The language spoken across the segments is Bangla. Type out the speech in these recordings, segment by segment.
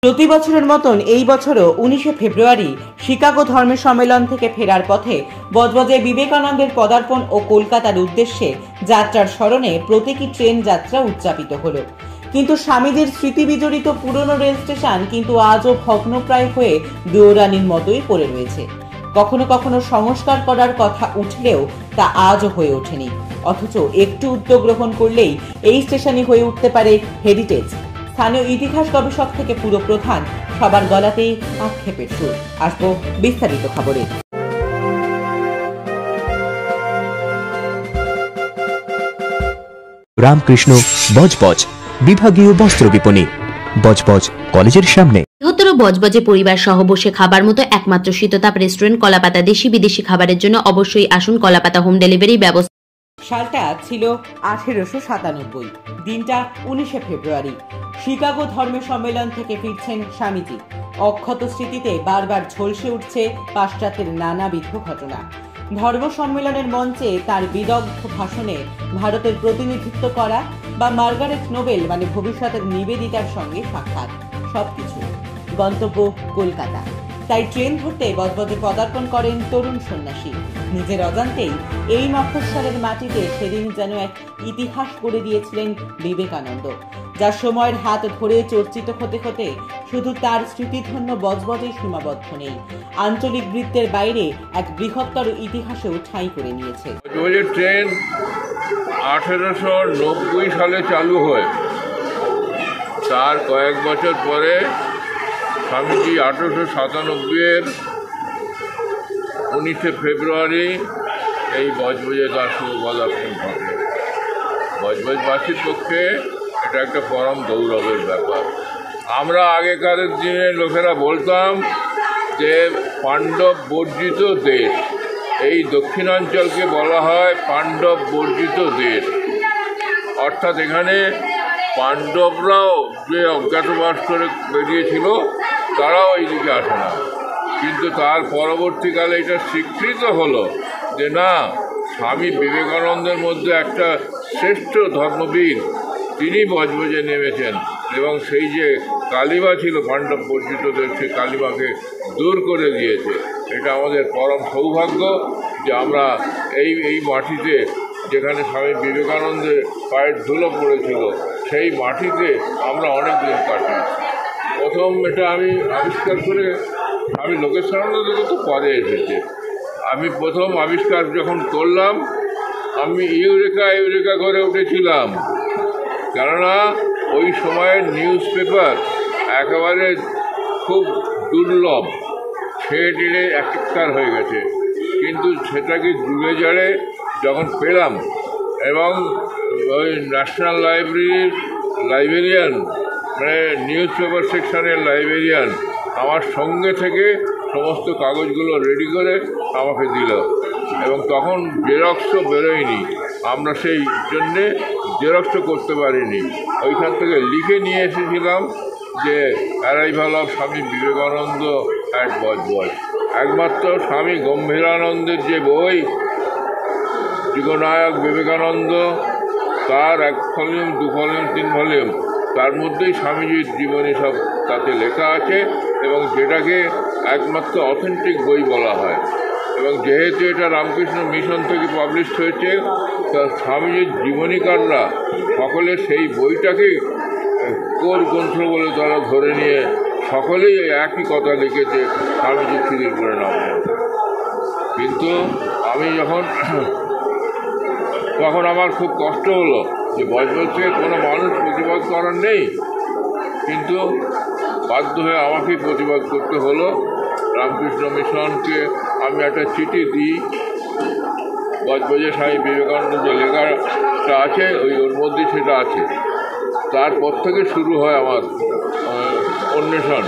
প্রতি বছরের মতন এই বছরও 19শে ফেব্রুয়ারি শিকাগো ধর্ম সম্মেলন থেকে ফেরার পথে বজবজে বিবেকানন্দের পদার্পণ ও কলকাতার উদ্দেশ্যে যাত্রার স্মরণে প্রতীকী ট্রেন যাত্রা উদযাপিত হল। কিন্তু স্বামীজির স্মৃতি বিজড়িত পুরনো রেল স্টেশন কিন্তু আজও ভগ্নপ্রায় হয়ে দুয়োরানির মতোই পড়ে রয়েছে। কখনো কখনো সংস্কার করার কথা উঠলেও তা আজও হয়ে ওঠেনি, অথচ একটু উদ্যোগ গ্রহণ করলেই এই স্টেশনই হয়ে উঠতে পারে হেরিটেজ। স্থানীয় ইতিহাস গবেষক থেকে পুরো প্রধান সবার গলাতেই আক্ষেপের সুর। আসবো বিস্তারিত খবরে। রামকৃষ্ণ বজবজ বিভাগীয় বস্ত্র বিপণী, বজবজ কলেজের সামনে। বৃহত্তর বজবজে পরিবার সহ বসে খাবার মতো একমাত্র শীততাপ রেস্টুরেন্ট কলাপাতা। দেশি বিদেশি খাবারের জন্য অবশ্যই আসুন কলাপাতা। হোম ডেলিভারি ব্যবস্থা। সালটা ছিল 1897, দিনটা 19শে ফেব্রুয়ারি। শিকাগো ধর্ম সম্মেলন থেকে ফিরছেন স্বামীজি। অক্ষত স্মৃতিতে বারবার ঝলসে উঠছে পাশ্চাত্যের নানাবিধ ঘটনা। ধর্ম সম্মেলনের মঞ্চে তার বিদগ্ধ ভাষণে ভারতের প্রতিনিধিত্ব করা বা মার্গারেট নোবেল মানে ভবিষ্যতের নিবেদিতার সঙ্গে সাক্ষাৎ, সবকিছু। গন্তব্য কলকাতা। তাই ট্রেন ধরতে বজবজে পদার্পণ করেন তরুণ সন্ন্যাসী। নিজের অজান্তেই এই মফস্বলের মাটিতে সেদিন যেন এক ইতিহাস গড়ে দিয়েছিলেন বিবেকানন্দ, যা সময়ের হাত ধরে চর্চিত হতে হতে শুধু তার স্মৃতিধন্য বজবজেই সীমাবদ্ধ নেই, আঞ্চলিক বৃত্তের বাইরে এক বৃহত্তর ইতিহাসেও ঠাঁই করে নিয়েছে। বজবজের ট্রেন 1890 সালে চালু হয়। তার কয়েক বছর পরে স্বামীজি 1897-এর 19শে ফেব্রুয়ারি এই বজবজে তার শুভ পদার্পণ ঘটে। বজবজবাসীর পক্ষে এটা একটা পরম গৌরবের ব্যাপার। আমরা আগেকার দিনের লোকেরা বলতাম যে পাণ্ডব বর্জিত দেশ, এই দক্ষিণাঞ্চলকে বলা হয় পাণ্ডব বর্জিত দেশ। অর্থাৎ এখানে পাণ্ডবরাও যে অজ্ঞাতবাস করে বেরিয়েছিল তারাও এইদিকে আসে না। কিন্তু তার পরবর্তীকালে এটা স্বীকৃত হলো যে না, স্বামী বিবেকানন্দের মধ্যে একটা শ্রেষ্ঠ ধর্মবীর, তিনি বজবজে নেমেছেন এবং সেই যে কালিমা ছিল পাণ্ডব বর্জিতদের, সেই কালিমাকে দূর করে দিয়েছে। এটা আমাদের পরম সৌভাগ্য যে আমরা এই মাটিতে, যেখানে স্বামী বিবেকানন্দের পায়ের ধুলো পড়েছিল, সেই মাটিতে আমরা অনেক দিন কাটি। প্রথম এটা আমি আবিষ্কার করে, আমি লোকেশানন্দ থেকে তো পরে এসেছে, আমি প্রথম আবিষ্কার যখন করলাম আমি ইউরেকা করে উঠেছিলাম। কেননা ওই সময়ের নিউজ পেপার একেবারে খুব দুর্লভ, ছেড়ে টেড়ে একাকার হয়ে গেছে। কিন্তু সেটাকে জুড়ে জড়ে যখন পেলাম এবং ওই ন্যাশনাল লাইব্রেরির লাইব্রেরিয়ান, মানে নিউজ পেপার সেকশনের লাইব্রেরিয়ান আমার সঙ্গে থেকে সমস্ত কাগজগুলো রেডি করে আমাকে দিল এবং তখন জেরক্সও বেরোয়নি, আমরা সেই জন্যে জেরক্সও করতে পারিনি। ওইখান থেকে লিখে নিয়ে এসেছিলাম যে arrival of Swami Vivekananda at Budge Budge. একমাত্র স্বামী গম্ভীরানন্দের যে বই যুগনায়ক বিবেকানন্দ, তার 1 ভলিউম 2 ভলিউম 3 ভলিউম, তার মধ্যেই স্বামীজির জীবনী সব তাতে লেখা আছে এবং যেটাকে একমাত্র অথেন্টিক বই বলা হয়। এবং যেহেতু এটা রামকৃষ্ণ মিশন থেকে পাবলিশ হয়েছে, তা স্বামীজির জীবনীকাররা সকলে সেই বইটাকেই কোর গ্রন্থ বলে তারা ধরে নিয়ে সকলেই একই কথা লিখেছে, স্বামীজির খিদির করে নাম। কিন্তু আমি তখন আমার খুব কষ্ট হলো যে বজবজকে কোনো মানুষ প্রতিবাদ করার নেই, কিন্তু বাধ্য হয়ে আমাকেই প্রতিবাদ করতে হলো। রামকৃষ্ণ মিশনকে আমি একটা চিঠি দিই, বজবজে স্বামী বিবেকানন্দ যে লেখাটা আছে ওর মধ্যে সেটা আছে। তারপর থেকে শুরু হয় আমার অন্বেষণ।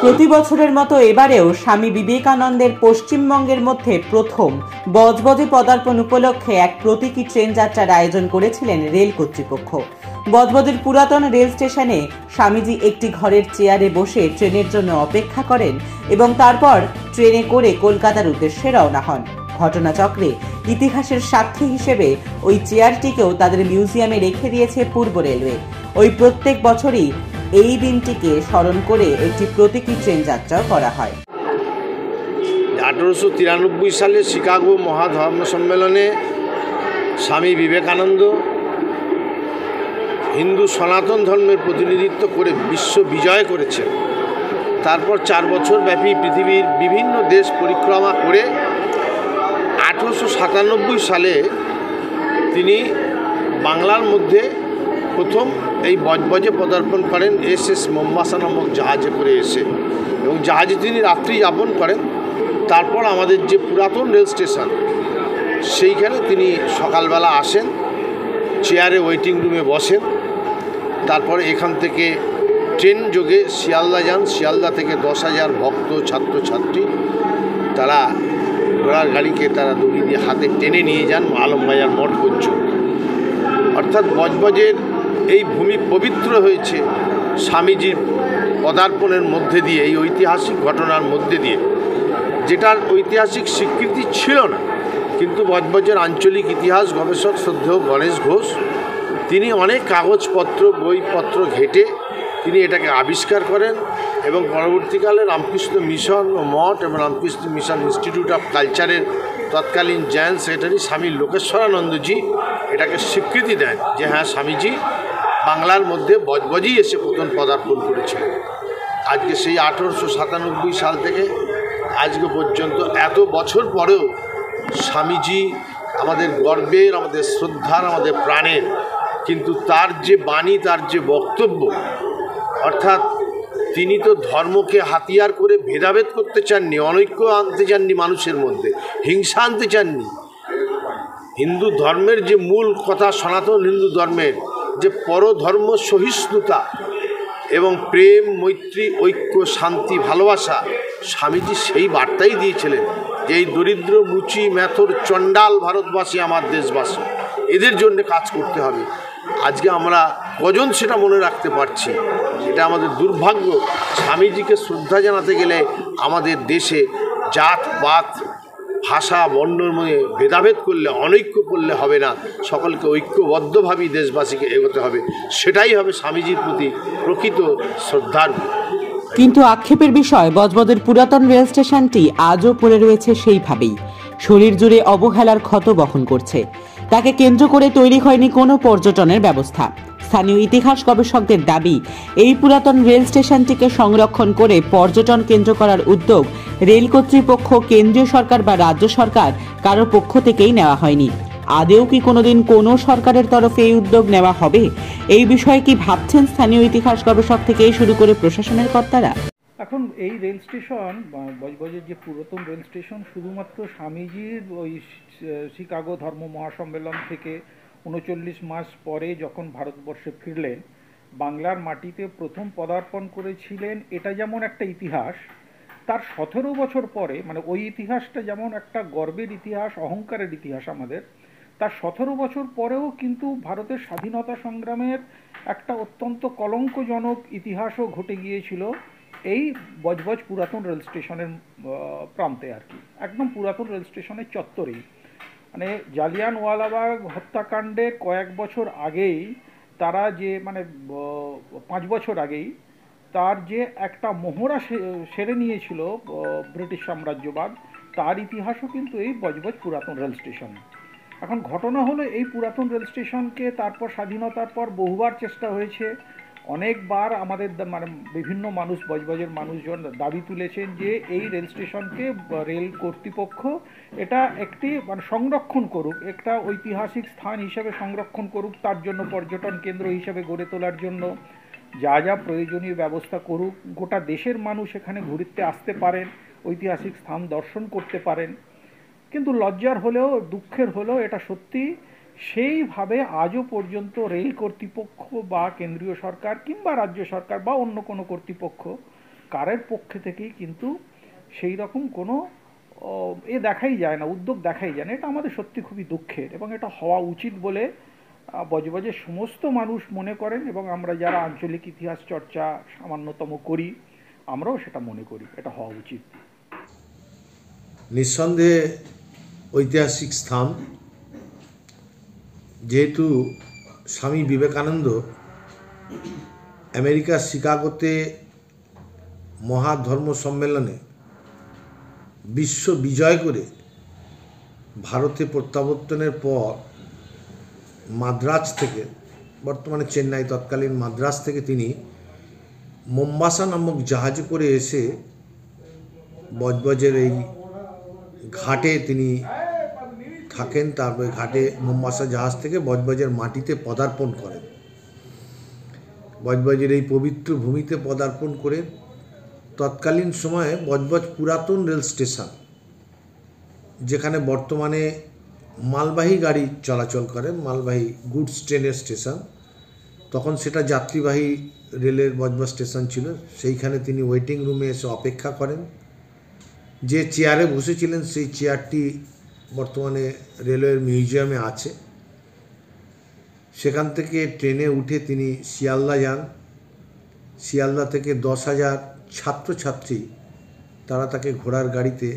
প্রতি বছরের মতো এবারেও স্বামী বিবেকানন্দের পশ্চিমবঙ্গের মধ্যে প্রথম বজবজে পদার্পণ উপলক্ষে এক প্রতীকী ট্রেন যাত্রার আয়োজন করেছিলেন রেল কর্তৃপক্ষ। বজবজের পুরাতন রেল স্টেশনে স্বামীজি একটি ঘরের চেয়ারে বসে ট্রেনের জন্য অপেক্ষা করেন এবং তারপর ট্রেনে করে কলকাতার উদ্দেশ্যে রওনা হন। ঘটনাচক্রে ইতিহাসের সাক্ষী হিসেবে ওই চেয়ারটিকেও তাদের মিউজিয়ামে রেখে দিয়েছে পূর্ব রেলওয়ে। ওই প্রত্যেক বছরই এই দিনটিকে স্মরণ করে একটি প্রতীকী ট্রেন যাত্রাও করা হয়। 1893 সালে শিকাগো মহাধর্ম সম্মেলনে স্বামী বিবেকানন্দ হিন্দু সনাতন ধর্মের প্রতিনিধিত্ব করে বিশ্ব বিজয় করেছেন। তারপর 4 বছর ব্যাপী পৃথিবীর বিভিন্ন দেশ পরিক্রমা করে 1897 সালে তিনি বাংলার মধ্যে প্রথম এই বজবজে পদার্পণ করেন SS মোম্বাসা নামক জাহাজে করে এসে, এবং জাহাজে তিনি রাত্রি যাপন করেন। তারপর আমাদের যে পুরাতন রেল স্টেশন সেইখানে তিনি সকালবেলা আসেন, চেয়ারে ওয়েটিং রুমে বসেন, তারপরে এখান থেকে ট্রেন যোগে শিয়ালদা যান। শিয়ালদা থেকে 10,000 ভক্ত ছাত্রছাত্রী তারা ঘোড়ার গাড়িকে তারা দড়ি দিয়ে হাতে টেনে নিয়ে যান আলমবাজার মঠ পর্যন্ত। অর্থাৎ বজবজের এই ভূমি পবিত্র হয়েছে স্বামীজির পদার্পণের মধ্যে দিয়ে, এই ঐতিহাসিক ঘটনার মধ্যে দিয়ে, যেটার ঐতিহাসিক স্বীকৃতি ছিল না। কিন্তু বজবজের আঞ্চলিক ইতিহাস গবেষক শ্রদ্ধেয় গণেশ ঘোষ তিনি অনেক কাগজপত্র বইপত্র ঘেটে তিনি এটাকে আবিষ্কার করেন, এবং পরবর্তীকালে রামকৃষ্ণ মিশন ও মঠ এবং রামকৃষ্ণ মিশন ইনস্টিটিউট অফ কালচারের তৎকালীন জয়েন্ট সেক্রেটারি স্বামী লোকেশ্বরানন্দজি এটাকে স্বীকৃতি দেন যে হ্যাঁ, স্বামীজি বাংলার মধ্যে বজবজেই এসে প্রথম পদার্পণ করেছিলেন। আজকে সেই 1897 সাল থেকে আজকে পর্যন্ত এত বছর পরেও স্বামীজি আমাদের গর্বের, আমাদের শ্রদ্ধার, আমাদের প্রাণের, কিন্তু তার যে বাণী, তার যে বক্তব্য, অর্থাৎ তিনি তো ধর্মকে হাতিয়ার করে ভেদাভেদ করতে চাননি, অনৈক্য আনতে চাননি, মানুষের মধ্যে হিংসা আনতে চাননি। হিন্দু ধর্মের যে মূল কথা, সনাতন হিন্দু ধর্মের যে পরধর্ম সহিষ্ণুতা এবং প্রেম, মৈত্রী, ঐক্য, শান্তি, ভালোবাসা, স্বামীজি সেই বার্তাই দিয়েছিলেন যে এই দরিদ্র, মুচি, মেথর, চণ্ডাল ভারতবাসী, আমার দেশবাসী, এদের জন্য কাজ করতে হবে। আজকে আমরা কজন সেটা মনে রাখতে পারছি? এটা আমাদের দুর্ভাগ্য। স্বামীজিকে শ্রদ্ধা জানাতে গেলে আমাদের দেশে জাত পাত, ভাষা, বর্ণের মধ্যে ভেদাভেদ করলে, অনৈক্য করলে হবে না। সকলকে ঐক্যবদ্ধভাবেই দেশবাসীকে এগোতে হবে। সেটাই হবে স্বামীজির প্রতি প্রকৃত শ্রদ্ধার। কিন্তু আক্ষেপের বিষয়, বজবজের পুরাতন রেল স্টেশনটি আজও পড়ে রয়েছে সেইভাবেই, শরীর জুড়ে অবহেলার ক্ষত বহন করছে। তাকে কেন্দ্র করে তৈরি হয়নি কোনো পর্যটনের ব্যবস্থা। স্থানীয় ইতিহাস গবেষকদের দাবি, এই পুরাতন রেল স্টেশনটিকে সংরক্ষণ করে পর্যটন কেন্দ্র করার উদ্যোগ রেল কর্তৃপক্ষ, কেন্দ্রীয় সরকার বা রাজ্য সরকার কারো পক্ষ থেকেই নেওয়া হয়নি। আদেও কি কোনোদিন কোনো সরকারের তরফে এই উদ্যোগ নেওয়া হবে? এই বিষয়ে কি ভাবছেন স্থানীয় ইতিহাস গবেষক থেকে শুরু করে প্রশাসনের কর্তারা? এখন এই রেল স্টেশন, বজবজের যে পুরাতন রেল স্টেশন, শুধুমাত্র স্বামীজির ওই শিকাগো ধর্ম মহাসম্মেলন থেকে 39 মাস পরে যখন ভারতবর্ষে ফিরলেন, বাংলার মাটিতে প্রথম পদার্পণ করেছিলেন, এটা যেমন একটা ইতিহাস, তার 17 বছর পরে, মানে ওই ইতিহাসটা যেমন একটা গর্বের ইতিহাস, অহংকারের ইতিহাস আমাদের, তার 17 বছর পরেও কিন্তু ভারতের স্বাধীনতা সংগ্রামের একটা অত্যন্ত কলঙ্কজনক ইতিহাসও ঘটে গিয়েছিল এই বজবজ পুরাতন রেল স্টেশনের প্রান্তে আর কি, একদম পুরাতন রেল স্টেশনের চত্বরেই। মানে জালিয়ানওয়ালাবাগ হত্যাকাণ্ডে কয়েক বছর আগেই তারা যে, মানে 5 বছর আগেই তার যে একটা মোহরা সেরে নিয়েছিল ব্রিটিশ সাম্রাজ্যবাদ, তার ইতিহাসও কিন্তু এই বজবজ পুরাতন রেল স্টেশন। এখন ঘটনা হলো, এই পুরাতন রেল স্টেশনকে তারপর স্বাধীনতার পর বহুবার চেষ্টা হয়েছে, অনেকবার আমাদের মানে বিভিন্ন মানুষ, বজবজের মানুষজন দাবি তুলেছেন যে এই রেল স্টেশনকে রেল কর্তৃপক্ষ এটা একটি মানে সংরক্ষণ করুক, একটা ঐতিহাসিক স্থান হিসেবে সংরক্ষণ করুক, তার জন্য পর্যটন কেন্দ্র হিসেবে গড়ে তোলার জন্য যা যা প্রয়োজনীয় ব্যবস্থা করুক, গোটা দেশের মানুষ এখানে ঘুরতে আসতে পারেন, ঐতিহাসিক স্থান দর্শন করতে পারেন। কিন্তু লজ্জার হলেও, দুঃখের হলেও এটা সত্যি, সেইভাবে আজও পর্যন্ত রেল কর্তৃপক্ষ বা কেন্দ্রীয় সরকার কিংবা রাজ্য সরকার বা অন্য কোনো কর্তৃপক্ষ কারের পক্ষে থেকেই কিন্তু সেই রকম কোনো দেখাই যায় না, উদ্যোগ দেখাই যায় না। এটা আমাদের সত্যি খুবই দুঃখের, এবং এটা হওয়া উচিত বলে বজবজের সমস্ত মানুষ মনে করেন, এবং আমরা যারা আঞ্চলিক ইতিহাস চর্চা সামান্যতম করি, আমরাও সেটা মনে করি, এটা হওয়া উচিত। নিঃসন্দেহে ঐতিহাসিক স্থান, যেহেতু স্বামী বিবেকানন্দ আমেরিকার শিকাগোতে মহাধর্ম সম্মেলনে বিশ্ব বিজয় করে ভারতে প্রত্যাবর্তনের পর মাদ্রাজ থেকে, বর্তমানে চেন্নাই, তৎকালীন মাদ্রাজ থেকে তিনি মোম্বাসা নামক জাহাজে করে এসে বজবজের এই ঘাটে তিনি থাকেন। তারপরে ঘাটে মোম্বাসা জাহাজ থেকে বজবজের মাটিতে পদার্পণ করেন। বজবজের এই পবিত্র ভূমিতে পদার্পণ করে তৎকালীন সময়ে বজবজ পুরাতন রেল স্টেশন, যেখানে বর্তমানে মালবাহী গাড়ি চলাচল করে, মালবাহী গুডস ট্রেনের স্টেশন, তখন সেটা যাত্রীবাহী রেলের বজবজ স্টেশন ছিল। সেইখানে তিনি ওয়েটিং রুমে এসে অপেক্ষা করেন। যে চেয়ারে বসেছিলেন সেই চেয়ারটি বর্তমানে রেলওয়ের মিউজিয়ামে আছে। সেখান থেকে ট্রেনে উঠে তিনি শিয়ালদা যান। শিয়ালদা থেকে 10,000 ছাত্রছাত্রী তারা তাকে ঘোড়ার গাড়িতে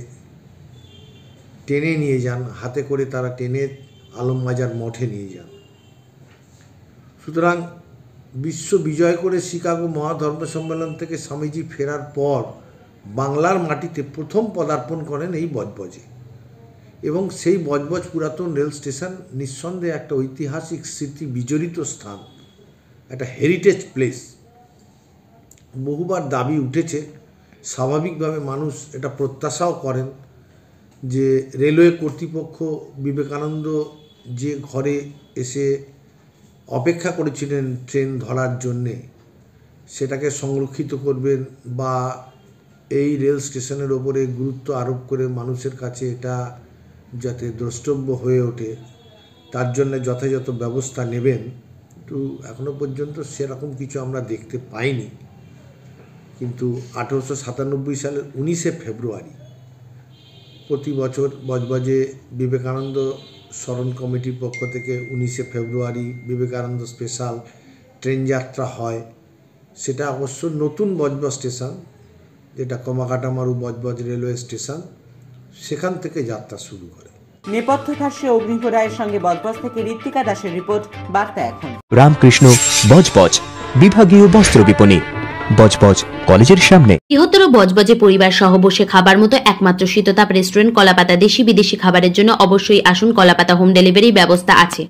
টেনে নিয়ে যান, হাতে করে তারা টেনে আলমবাজার মঠে নিয়ে যান। সুতরাং বিশ্ব বিজয় করে শিকাগো মহাধর্ম সম্মেলন থেকে স্বামীজি ফেরার পর বাংলার মাটিতে প্রথম পদার্পণ করেন এই বজবজে, এবং সেই বজবজ পুরাতন রেল স্টেশন নিঃসন্দেহে একটা ঐতিহাসিক স্মৃতি বিজড়িত স্থান, একটা হেরিটেজ প্লেস। বহুবার দাবি উঠেছে, স্বাভাবিকভাবে মানুষ এটা প্রত্যাশাও করেন যে রেলওয়ে কর্তৃপক্ষ বিবেকানন্দ যে ঘরে এসে অপেক্ষা করেছিলেন ট্রেন ধরার জন্যে, সেটাকে সংরক্ষিত করবেন বা এই রেল স্টেশনের ওপরে গুরুত্ব আরোপ করে মানুষের কাছে এটা যাতে দ্রষ্টব্য হয়ে ওঠে তার জন্য যথাযথ ব্যবস্থা নেবেন। কিন্তু এখনও পর্যন্ত সেরকম কিছু আমরা দেখতে পাইনি। কিন্তু 1897 সালের 19শে ফেব্রুয়ারি প্রতি বছর বজবজে বিবেকানন্দ স্মরণ কমিটির পক্ষ থেকে 19শে ফেব্রুয়ারি বিবেকানন্দ স্পেশাল ট্রেন যাত্রা হয়। সেটা অবশ্য নতুন বজবজ স্টেশন, যেটা কমাকাটামারু বজবজ রেলওয়ে স্টেশন, সেখান থেকে যাত্রা শুরু করে। নেপথ্য থাকছে অগ্নিহ রায়ের সঙ্গে বজবজ থেকে ঋত্বিকা দাসের রিপোর্ট, বার্তা এখন। রামকৃষ্ণ বজবজ বিভাগীয় বস্ত্র বিপণী, বজবজ কলেজের সামনে। বৃহত্তর বজবজে পরিবার সহ বসে খাবার মতো একমাত্র শীততাপ রেস্টুরেন্ট কলাপাতা। দেশি বিদেশি খাবারের জন্য অবশ্যই আসুন, কলাপাতা হোম ডেলিভারি ব্যবস্থা আছে।